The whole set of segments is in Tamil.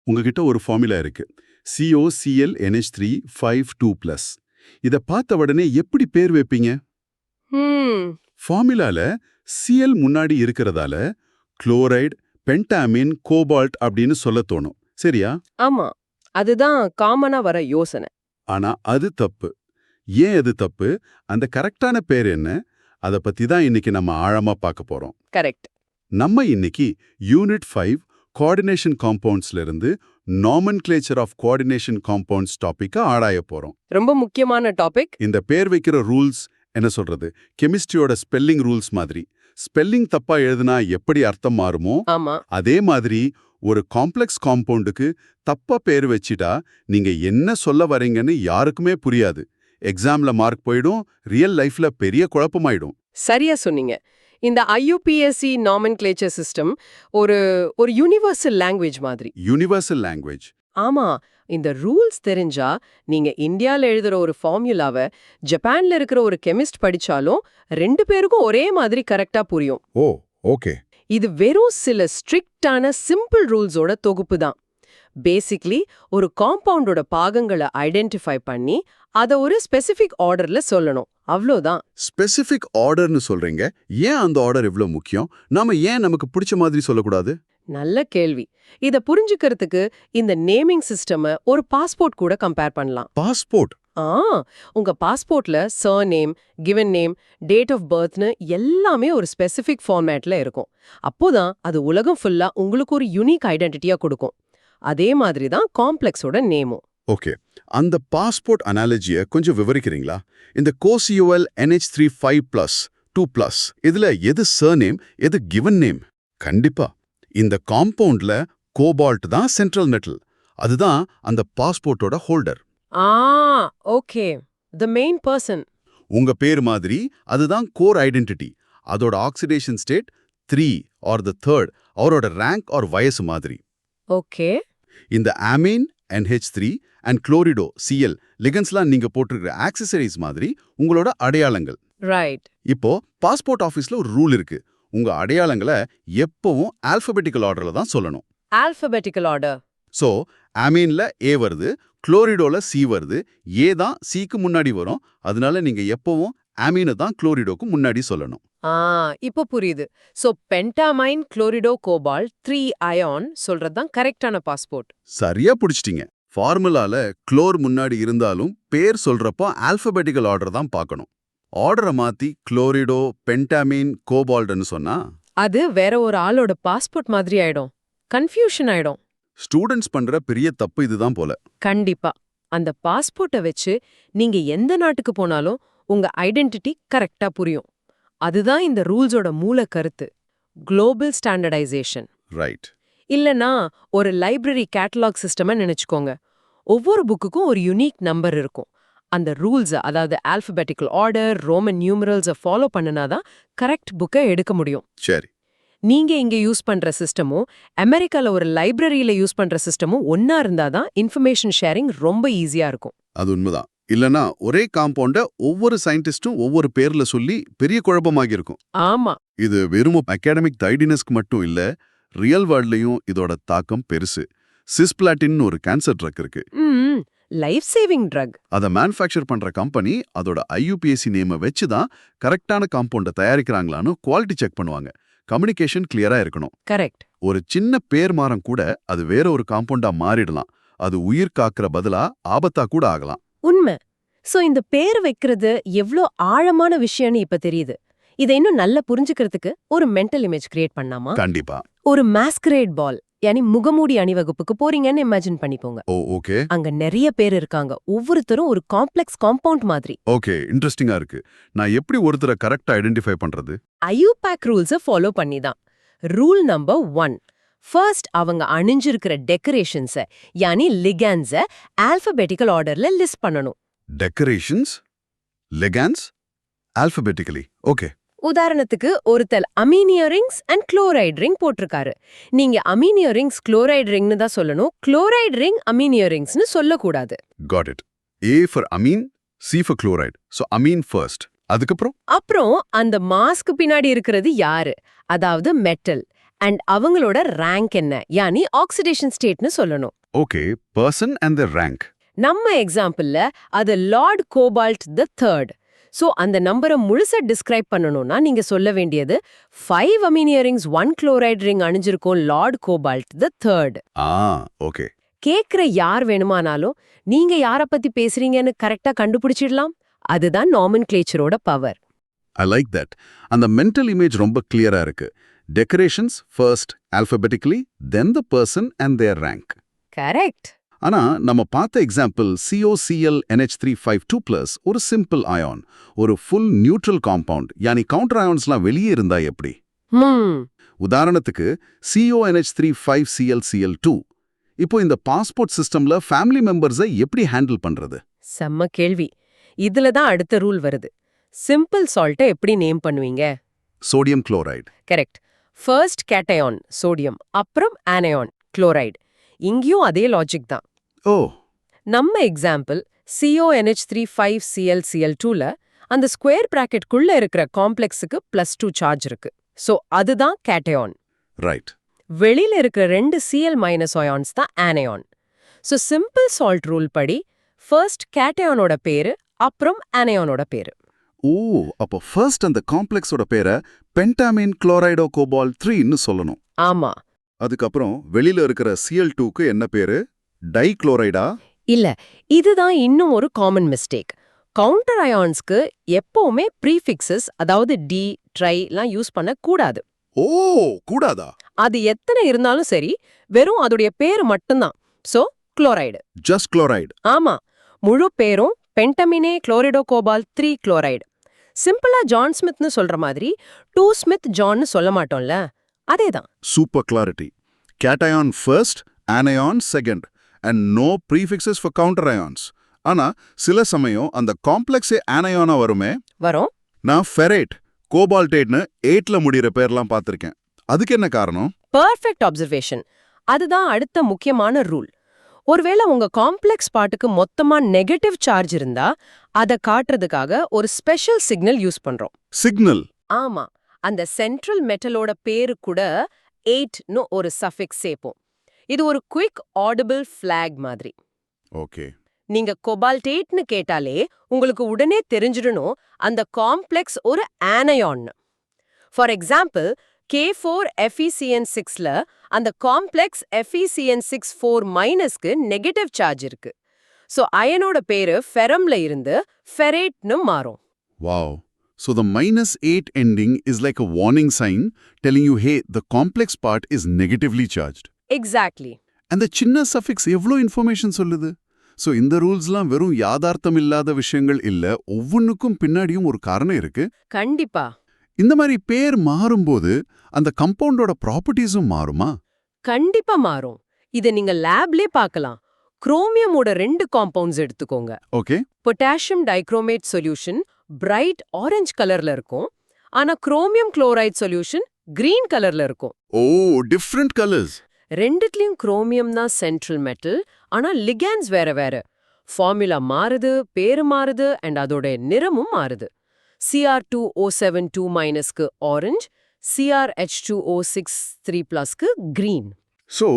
உங்ககிட்ட ஒரு ஃபார்முலா இருக்கு. COClNH3 5 2+. இத பார்த்த உடனே எப்படி பேர் வைப்பீங்க? ஃபார்முலால Cl முன்னாடி இருக்கிறதால குளோரைடு, பென்டாமின், கோபால்ட் அப்படின்னு சொல்ல தோணும். சரியா? ஆமா, அதுதான் காமனா வர யோசனை. ஆனா அது தப்பு. ஏன் அது தப்பு? அந்த கரெக்டான பேர் என்ன? அத பத்தி தான் இன்னைக்கு நம்ம ஆழமா பார்க்க போறோம். கரெக்ட். நம்ம இன்னைக்கு யூனிட் 5 கோஆர்டினேஷன் காம்பவுண்ட்ஸ்ல இருந்து நாமென்கிளேச்சர் ஆஃப் கோஆர்டினேஷன் காம்பவுண்ட்ஸ் டாபிக்க ஆராய போறோம். ரொம்ப முக்கியமான டாபிக். இந்த பேர் வைக்கிற ரூல்ஸ் என்ன சொல்றது, கெமிஸ்ட்ரியோட ஸ்பெல்லிங் ரூல்ஸ் மாதிரி. ஸ்பெல்லிங் தப்பா எழுதுனா எப்படி அர்த்தம் மாறுமோ ஆமா, அதே மாதிரி ஒரு காம்ப்ளெக்ஸ் காம்பவுண்டுக்கு தப்பா பேர் வச்சிட்டா நீங்க என்ன சொல்ல வரீங்கன்னு யாருக்குமே புரியாது. எக்ஸாம்ல மார்க் போயிடும், ரியல் லைஃப்ல பெரிய குழப்பமாயிடும். சரியா சொன்னீங்க. இந்த IUPAC நாமென்கிளேச்சர் சிஸ்டம் ஒரு ஒரு யுனிவர்சல் லாங்குவேஜ் மாதிரி. Universal language. ஆமா, இந்த ரூல்ஸ் தெரிஞ்சா நீங்க இந்தியால எழுதுற ஒரு ஃபார்முலாவை ஜப்பான்ல இருக்கிற ஒரு கெமிஸ்ட் படிச்சாலும் ரெண்டு பேருக்கும் ஒரே மாதிரி கரெக்டா புரியும். ஓ, ஓகே. இது வெறும் சில ஸ்ட்ரிக்டான சிம்பிள் ரூல்ஸோட தொகுப்பு தான். பேசிக்லி ஒரு காம்பவுண்டோட பாகங்களை ஐடென்டிஃபை பண்ணி அதை ஒரு ஸ்பெசிபிக் ஆர்டர்ல சொல்லணும், அவ்வளோதான். ஸ்பெசிபிக் ஆர்டர்னு சொல்றீங்க. ஏன் அந்த ஆர்டர் இவ்வளவு முக்கியம்? நாம ஏன் நமக்கு பிடிச்ச மாதிரி சொல்லக்கூடாது? நல்ல கேள்வி. இத புரிஞ்சுக்கிறதுக்கு இந்த நேமிங் சிஸ்டம ஒரு பாஸ்போர்ட் கூட கம்பேர் பண்ணலாம். பாஸ்போர்ட்? உங்க பாஸ்போர்ட்ல surname, given name, date of பர்த்னு எல்லாமே ஒரு ஸ்பெசிபிக் ஃபார்மேட்ல இருக்கும். அப்போதான் அது உலகம் ஃபுல்லா உங்களுக்கு ஒரு யூனிக் ஐடென்டிட்டியா கொடுக்கும். அதே மாதிரி தான் காம்ப்ளெக்ஸோட நேமும். ஓகே, அந்த பாஸ்போர்ட் அனாலஜியை கொஞ்சம் விவரிக்கிறீங்களா? இந்த COClNH3 5+2+, இதுல எது சர்நேம், எது கிவன் நேம்? கண்டிப்பா இந்த காம்பவுண்ட்ல கோபால்ட் தான் சென்ட்ரல் மெட்டல். அதுதான் அந்த பாஸ்போர்ட்டோட holder. Okay, the main person. உங்க பேர் மாதிரி அதுதான் கோர் ஐடென்டிட்டி. அதோட oxidation state 3 or the 3rd, அவரோட ரேங்க் ஆர் வயசு மாதிரி. ஓகே. இந்த amine NH3 அண்ட் குளோரிடோ Cl லிகன்ஸ்லாம் நீங்க போட்டிருக்கிற ஆக்சசரிஸ் மாதிரி உங்களோட அடையாளங்கள். ரைட். இப்போ பாஸ்போர்ட் ஆஃபீஸ்ல ஒரு ரூல் இருக்கு. உங்க அடையாளங்களை எப்பவும் ஆல்பபெட்டிக்கல் ஆர்டர்ல தான் சொல்லணும். Alphabetical order. சோ amine-ல A வருது, குளோரிடோல C வருது. A தான் C-க்கு முன்னாடி வரும். அதனால நீங்க எப்பவும் amine தான் குளோரிடோக்கு முன்னாடி சொல்லணும். இப்போ புரியுது. சோ பென்டாமைன், குளோரிடோ, கோபால்ட் 3 அயான் சொல்றதுதான் கரெக்டான பாஸ்போர்ட். சரியா புடிச்சிட்டீங்க. ஃபார்முலால குளோர் முன்னாடி இருந்தாலும் பேர் சொல்றப்போ ஆல்பபெட்டிக்கல் ஆர்டர் தான் பார்க்கணும். ஆர்டரை மாத்தி குளோரிடோ, பென்டாமின், கோபால்ட்னு சொன்னா அது வேற ஒரு ஆளோட பாஸ்போர்ட் மாதிரி ஆயிடும். கன்ஃபியூஷன் ஆயிடும். ஸ்டூடெண்ட்ஸ் பண்ற பெரிய தப்பு இதுதான் போல. கண்டிப்பா. அந்த பாஸ்போர்ட்டை வச்சு நீங்க எந்த நாட்டுக்கு போனாலும் உங்க ஐடென்டிட்டி கரெக்டா புரியும். அதுதான் இந்த ரூல்ஸோட மூல கருத்து. Global standardisation. ரைட். இல்லனா ஒரு லைப்ரரி கேட்டலாக் சிஸ்டமா நினைச்சுக்கோங்க. ஒவ்வொரு புக்குக்கும் ஒரு யூனிக் நம்பர் இருக்கும். அந்த ரூல்ஸ், அதாவது ஆல்பபெட்டிக்கல் ஆர்டர், ரோமன் நியூமரல்ஸை ஃபாலோ பண்ணினாதான் கரெக்ட் புக்கை எடுக்க முடியும். சரி. நீங்க இங்க யூஸ் பண்ற சிஸ்டமும் அமெரிக்கால ஒரு லைப்ரரியில யூஸ் பண்ற சிஸ்டமும் ஒன்னா இருந்தாதான் இன்ஃபர்மேஷன் ஷேரிங் ரொம்ப ஈஸியா இருக்கும். அது உண்மைதான். இல்லனா ஒரே காம்பவுண்ட ஒவ்வொரு சயின்டிஸ்டும் ஒவ்வொரு பேர்ல சொல்லி பெரிய குழப்பமாகி இருக்கும். ஆமா. இது வெறும் அகாடமிக் டைடினஸ்க்கு மட்டும் இல்ல, ரியல் வேர்ல்ட்லயும் இதோட தாக்கம் பெருசு. சிஸ்பிளாட்டின் ஒரு கேன்சர் ட்ரக் இருக்கு. Life saving drug. அதை மேனுஃபேக்சர் பண்ற கம்பெனி அதோட IUPAC நேமை வச்சு தான் கரெக்டான காம்பவுண்டை தயாரிக்கிறாங்களான்னு குவாலிட்டி செக் பண்ணுவாங்க. கம்யூனிகேஷன் கிளியரா இருக்கணும். கரெக்ட். ஒரு சின்ன பேர் மாறம் கூட அது வேற ஒரு காம்பவுண்டா மாறிடலாம். அது உயிர் காக்குற பதிலா ஆபத்தா கூட ஆகலாம். உண்மை. சோ இந்த பேர் வைக்கிறது எவ்ளோ ஆழமான விஷயம்னு இப்ப தெரியுது. இதை இன்னும் நல்லா புரிஞ்சுக்கிறதுக்கு ஒரு மென்டல் இமேஜ் கிரியேட் பண்ணாமா? கண்டிப்பா. ஒரு மாஸ்கரேட் பால், யானி முகமூடி அணிவகுப்புக்கு போறீங்கன்னு இமேஜின் பண்ணிப்போங்க. ஓகே. அங்க நிறைய பேர் இருக்காங்க. ஒவ்வொருத்தரும் ஒரு காம்ப்ளெக்ஸ் காம்பவுண்ட் மாதிரி. ஓகே, இன்ட்ரெஸ்டிங்கா இருக்கு. நான் எப்படி ஒருத்தரை கரெக்டா ஐடென்டிஃபை பண்றது? IUPAC ரூல்ஸை ஃபாலோ பண்ணி தான். Rule number 1. ஃபர்ஸ்ட் அவங்க அணிஞ்சிருக்கிற டெக்கரேஷன்ஸை, யானி லிகான்ஸை ஆல்பபெட்டிக்கல் ஆர்டர்ல லிஸ்ட் பண்ணணும். Decorations, ligands, alphabetically. ஓகே. உதாரணத்துக்கு ஒருத்தர் ammonia rings and chloride ring போட்டிருக்காரு. நீங்க அமீனியா ரிங்ஸ் குளோரைட் ரிங்னு தான் சொல்லணும். குளோரைட் ரிங் அமீனியா ரிங்ஸ்னு சொல்லக்கூடாது. Got it. A for amine, C for chloride. So amine first. அப்புறம் அந்த மாஸ்க் பின்னாடி இருக்கிறது யாரு, அதாவது மெட்டல், அண்ட் அவங்களோட ரேங்க் என்ன, யானி ஆக்சிடேஷன் ஸ்டேட்னு சொல்லணும். Okay, person and the rank. நம்ம எக்ஸாம்பிள்ல அது lord cobalt the third. So அந்த நம்பரை முழுசா டிஸ்கிரைப் பண்ணணும்னா நீங்க சொல்ல வேண்டியது 5 அமீனிய ரிங்ஸ் 1 குளோரைட் ரிங் அணிஞ்சிருக்கும் lord cobalt the third. Okay. கேக்குற யார் வேணுமானாலும் நீங்க யார பத்தி பேசுறீங்கன்னு கரெக்டா கண்டுபிடிச்சிடலாம். அதுதான் நாமென்கிளேச்சரோட பவர். I like that. அந்த மென்டல் இமேஜ் ரொம்ப கிளியரா இருக்கு. Decorations first alphabetically, then the person and their rank. Correct. ஆனா நம்ம பார்த்த எக்ஸாம்பிள் COCl NH352+ ஒரு சிம்பிள் அயான், ஒரு ஃபுல் நியூட்ரல் காம்பவுண்ட், யானி கவுண்டர் அயான்ஸ்லாம் வெளியே இருந்தா எப்படி? உதாரணத்துக்கு CONH35ClCl2. இப்போ இந்த பாஸ்போர்ட் சிஸ்டம்ல ஃபேமிலி மெம்பர்ஸை எப்படி ஹேண்டில் பண்றது? செம்ம கேள்வி. இதுல தான் அடுத்த ரூல் வருது. சிம்பிள் சால்ட்டை எப்படி நேம் பண்ணுவீங்க? Sodium chloride. Correct. First cation sodium, அப்புறம் ஆனயான் குளோரைடு. இங்கேயும் அதே லாஜிக் தான். ஓ. நம்ம எக்ஸாம்பிள் CONH35ClCl2ல அந்த ஸ்கொயர் பிராக்கெட்குள்ள இருக்கிற காம்ப்ளெக்ஸுக்கு +2 சார்ஜ் இருக்கு. சோ அதுதான் கேட்டயான். ரைட். வெளியில இருக்கிற 2 Cl- அயான்ஸ் தான் anion. So simple salt rule படி ஃபர்ஸ்ட் கேட்டயானோட பேரு, அப்புறம் ஆனயானோட பேரு. ஓ, அப்போ ஃபர்ஸ்ட் அந்த காம்ப்ளெக்ஸோட பேரை பென்டாமின் குளோரைடோ கோபால் 3ன்னு சொல்லணும். ஆமா. அதுக்கப்புறம் வெளியில இருக்கிற Cl2க்கு என்ன பேரு? டைகுளோரைடா? இல்ல, இதுதான் இன்னும் ஒரு காமன் மிஸ்டேக். கவுண்டர் அயான்ஸ்க்கு எப்பவுமே ப்ரீஃபிக்ஸஸ், அதாவது டி, ட்ரைலாம் யூஸ் பண்ண கூடாது. ஓ, கூடாதா? அது எத்தனை இருந்தாலும் சரி, வெறும் அதோடைய பேரு மட்டும்தான். So chloride. Just chloride. ஆமா, முழு பேரும் பென்டமினே குளோரிடோ கோபால் 3 குளோரைடு. சிம்பிளா ஜான் ஸ்மித்னு சொல்ற மாதிரி 2 ஸ்மித் ஜான்னு சொல்ல மாட்டோம்ல, அதேதான். Super clarity. Cation first, anion second, and no prefixes for counter ions. ஆனா சில சமயம் அந்த காம்ப்ளெக்ஸே ஆனயானா வருமே. வரும். நான் ஃபெரேட், கோபால்டேட்னு 8ல முடிகிற பேர்லாம் பார்த்திருக்கேன். அதுக்கு என்ன காரணம்? Perfect observation. அதுதான் அடுத்த முக்கியமான ரூல். ஒருவேளை உங்க காம்ப்ளெக்ஸ் பார்ட்டுக்கு மொத்தமா நெகட்டிவ் சார்ஜ் இருந்தா அதை காட்டுறதுக்காக ஒரு ஸ்பெஷல் சிக்னல் யூஸ் பண்றோம். சிக்னல்? ஆமா, அந்த சென்ட்ரல் மெட்டலோட பேரு கூட 8ன்னு ஒரு சஃபிக்ஸ் சேர்ப்போம். இது ஒரு குயிக் ஆடிபிள் ஃபிளாக் மாதிரி. ஓகே. நீங்க கோபால்டேட்னு கேட்டாலே உங்களுக்கு உடனே தெரிஞ்சிடணும் அந்த காம்ப்ளெக்ஸ் ஒரு ஆனயான்னு. ஃபார் எக்ஸாம்பிள் K4FeCN6ல அந்த காம்ப்ளெக்ஸ் FeCN6 4- நெகட்டிவ் சார்ஜ் இருக்கு. சோ அயனோட பேரு ஃபெரம்ல இருந்து ஃபெரேட்னு மாறும். Wow. So the -8 ending is like a warning sign telling you, hey, the complex part is negatively charged. Exactly. And the சின்ன suffix எவ்வளோ இன்ஃபர்மேஷன் சொல்லுது? ஸோ இந்த ரூல்ஸ்லாம் வெறும் யாதார்த்தம் இல்லாத விஷயங்கள் இல்ல, ஒவ்வொன்றுக்கும் பின்னாடியும் ஒரு காரணம் இருக்கு. கண்டிப்பா. இந்த மாதிரி பேர் மாறும்போது அந்த கம்பவுண்டோட ப்ராப்பர்ட்டிஸும் மாறுமா? கண்டிப்பா மாறும். இதை நீங்க லேப்லே பார்க்கலாம். குரோமியமோட 2 காம்பவுண்ட்ஸ் எடுத்துக்கோங்க. Okay. Potassium dichromate solution bright orange கலர்ல இருக்கும். ஆனா குரோமியம் குளோரைட் சொல்யூஷன் கிரீன் கலர்ல இருக்கும். ஓ, டிஃப்ரெண்ட் கலர்ஸ். ரெண்டுத்துலயும் குரோமியம் தான் சென்ட்ரல் மெட்டல். ஆனா லிகாண்ட்ஸ் வேற வேற. ஃபார்முலா மாறுது, பேரு மாறுது, அண்ட் அதோட நிறமும் மாறுது. Cr2O72- orange, CrH2O63+ green. So,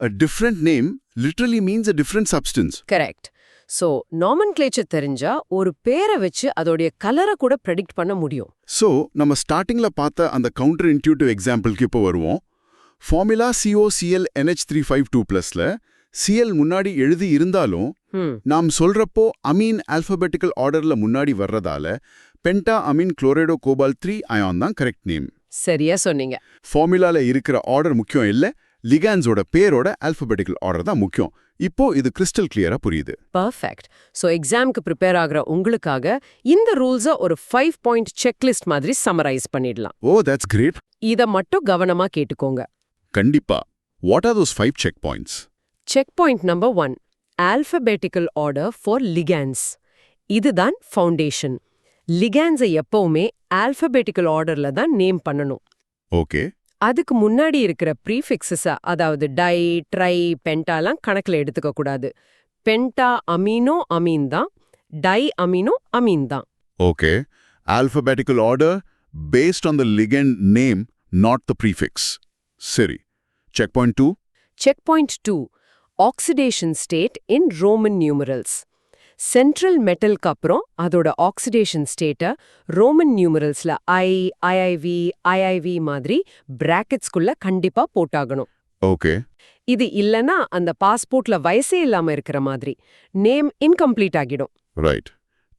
a different name literally means a different substance. Correct. So nomenclature தெரிஞ்சா ஒரு பேரை வச்சு அதோடைய கலரை கூட ப்ரெடிக்ட் பண்ண முடியும். So, நம்ம ஸ்டார்டிங்ல பார்த்த அந்த கவுண்டர் இன்ட்யூட்டிவ் எக்ஸாம்பிளுக்கு இப்போ வருவோம். ஃபார்முலா COCl NH352+ல Cl முன்னாடி எழுதி இருந்தாலும் நாம் சொல்றப்போ அமீன் ஆல்பபெட்டிக்கல் ஆர்டர்ல முன்னாடி வர்றதால பென்டா அமீன் குளோரைடோ கோபால் 3 அயான் தான் கரெக்ட் நேம். சரியா சொன்னீங்க. ஃபார்முலால இருக்கிற ஆர்டர் முக்கியம் இல்ல, லிகான்ஸோட பேரோட ஆல்பபெட்டிக்கல் ஆர்டர் தான் முக்கியம். இப்போ இது கிறிஸ்டல் கிளியரா புரியுது. பர்ஃபெக்ட். சோ எக்ஸாம்க்கு ப்ரிப்பேர் ஆகுற உங்களுக்காக இந்த ரூல்ஸை ஒரு 5 பாயிண்ட் செக்லிஸ்ட் மாதிரி சம்மரைஸ் பண்ணிடலாம். ஓ, தட்ஸ் கிரேட். இத மட்டும் கவனமா கேட்டுக்கோங்க. கண்டிப்பா. What are those 5 check points? Check point number 1, alphabetical order for ligands. இதுதான் ஃபவுண்டேஷன். லிகாண்ட்ஸை எப்பவுமே ஆல்பபெட்டிக்கல் ஆர்டர்ல தான் நேம் பண்ணணும். ஓகே. அதுக்கு முன்னாடி இருக்கிற ப்ரீஃபிக்ஸஸ, அதாவது டை, ட்ரை, பென்டாலாம் கணக்குல எடுத்துக்க கூடாது. பென்டா அமீனோ அமீன் தான், டை அமீனோ அமீன் தான். Okay. Alphabetical order based on the ligand name, not the prefix. சரி. Check point 2. Check point 2, oxidation state in Roman numerals. Central மெட்டலுக்கு அப்புறம் அதோட ஆக்சிடேஷன் ஸ்டேட்டை ரோமன் நியூமரல்ஸ்ல ஐஐவி ஐஐவி மாதிரி பிராக்கெட்ஸ்குள்ள கண்டிப்பா போட்டாகணும். ஓகே. இது இல்லனா அந்த பாஸ்போர்ட்ல வயசே இல்லாம இருக்கிற மாதிரி நேம் இன்கம்ப்ளீட் ஆகிடும். Right.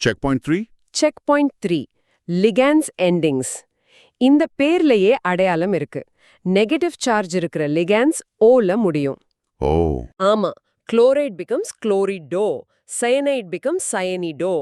Check point 3. Check point 3 ligands endings. இந்த பேர்லயே அடையாளம் இருக்கு. நெகட்டிவ் சார்ஜ் இருக்கிற லிகாண்ட்ஸ் ஓல முடியும். ஓ. ஆமா, chloride becomes chlorido, cyanide becomes cyanido.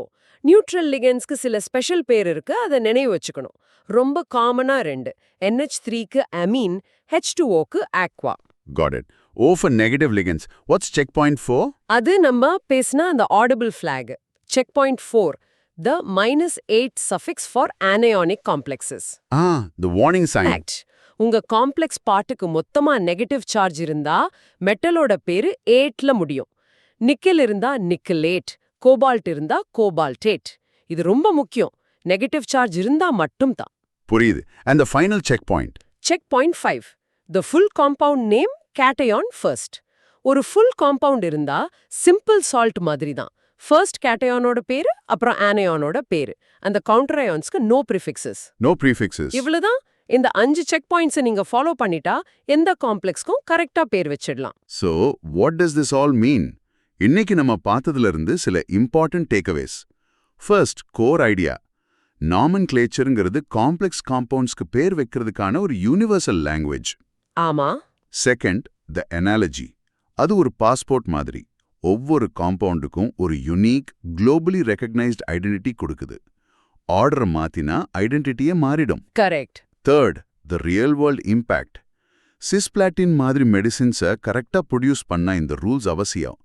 Neutral லிகன்ஸ்க்கு சில ஸ்பெஷல் பேர் இருக்கு, அதை நினைவு வச்சுக்கணும். ரொம்ப காமனா 2. NH3க்கு அமீன், H2Oக்கு aqua. Got it. O for negative ligands. What's checkpoint 4? அது நம்ம பேசின அந்த audible flag. Check point 4 the -8 suffix for anionic complexes. The warning sign. Act. உங்க காம்ப்ளெக்ஸ் பார்ட்டுக்கு மொத்தமா நெகட்டிவ் சார்ஜ் இருந்தா மெட்டலோட பேரு 8ல முடியும். நிக்கல் இருந்தா நிக்கலேட், கோபால்ட் இருந்தா கோபால்டேட். இது ரொம்ப முக்கியம். நெகட்டிவ் சார்ஜ் இருந்தா மட்டும்தான். புரியுது. And the final checkpoint. Check point 5 the full compound name cation first. ஒரு ஃபுல் காம்பவுண்ட் இருந்தா சிம்பிள் சால்ட் மாதிரி தான். ஃபர்ஸ்ட் கேட்டயானோட பேரு, அப்புறம் ஆனயானோட பேரு. அந்த கவுண்டர் அயான்ஸ்க்கு நோ ப்ரிஃபிக்ஸஸ். No prefixes. இவ்வளவுதான். இந்த 5 செக் பாயிண்ட்ஸை நீங்க ஃபாலோ பண்ணிட்டா எந்த காம்ப்ளெக்ஸ்க்கும் கரெக்டா பேர் வச்சிடலாம். So, what does this all mean? இன்னைக்கு நம்ம பார்த்ததுல இருந்து சில important takeaways. First, core idea. நாமன்கிளேச்சருங்கிறது காம்ப்ளெக்ஸ் காம்பவுண்ட்ஸ்க்கு பேர் வைக்கிறதுக்கான ஒரு யூனிவர்சல் லாங்குவேஜ். ஆமா. Second, the analogy. அது ஒரு பாஸ்போர்ட் மாதிரி. ஒவ்வொரு காம்பவுண்டுக்கும் ஒரு யுனிக், குளோபலி ரெகக்னைஸ்ட் ஐடென்டிட்டி கொடுக்குது. ஆர்டர் மாத்தினா ஐடென்டிட்டியே மாறிடும். Correct. Third, the real world impact. Cisplatin மாதிரி மெடிசின்ஸை கரெக்டா ப்ரொடியூஸ் பண்ண இந்த ரூல்ஸ் அவசியம்.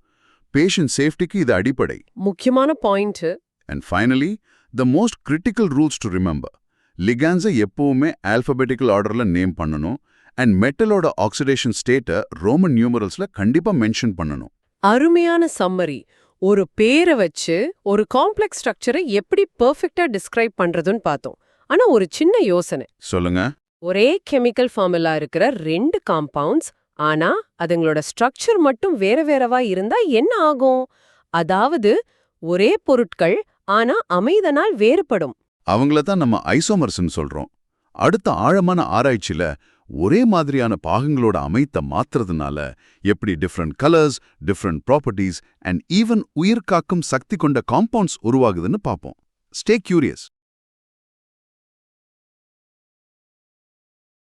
பேஷண்ட் சேஃப்டிக்கு இது அடிப்படை. முக்கியமான point. And finally, the most critical rules to remember. லிகான்ஸை எப்பவுமே ஆல்பபெட்டிக்கல் ஆர்டர்ல நேம் பண்ணணும். அண்ட் மெட்டலோட ஆக்சிடேஷன் ஸ்டேட்டை ரோமன் நியூமரல்ஸ்ல கண்டிப்பா மென்ஷன் பண்ணணும். அருமையான சம்மரி. ஒரு பேரை வச்சு ஒரு காம்ப்ளெக்ஸ் ஸ்ட்ரக்சரை எப்படி பெர்ஃபெக்ட்டா டிஸ்கிரைப் பண்றதுன்னு பார்த்தோம். ஆனா ஒரு சின்ன யோசனை. சொல்லுங்க. ஒரே கெமிக்கல் ஃபார்முலா இருக்கிற 2 காம்பவுண்ட்ஸ், ஆனா அதுங்களோட ஸ்ட்ரக்சர் மட்டும் வேற வேறவா இருந்தா என்ன ஆகும்? அதாவது ஒரே பொருட்கள், ஆனா அமைதனால் வேறுபடும். அவங்கள தான் நம்ம ஐசோமர்ஸ்னு சொல்றோம். அடுத்த ஆழமான ஆராய்ச்சியில ஒரே மாதிரியான பாகங்களோட அமைத்த மாத்துறதுனால எப்படி different colours, different properties and even உயிர் காக்கும் சக்தி கொண்ட காம்பவுண்ட்ஸ் உருவாகுதுன்னு பார்ப்போம். Stay curious.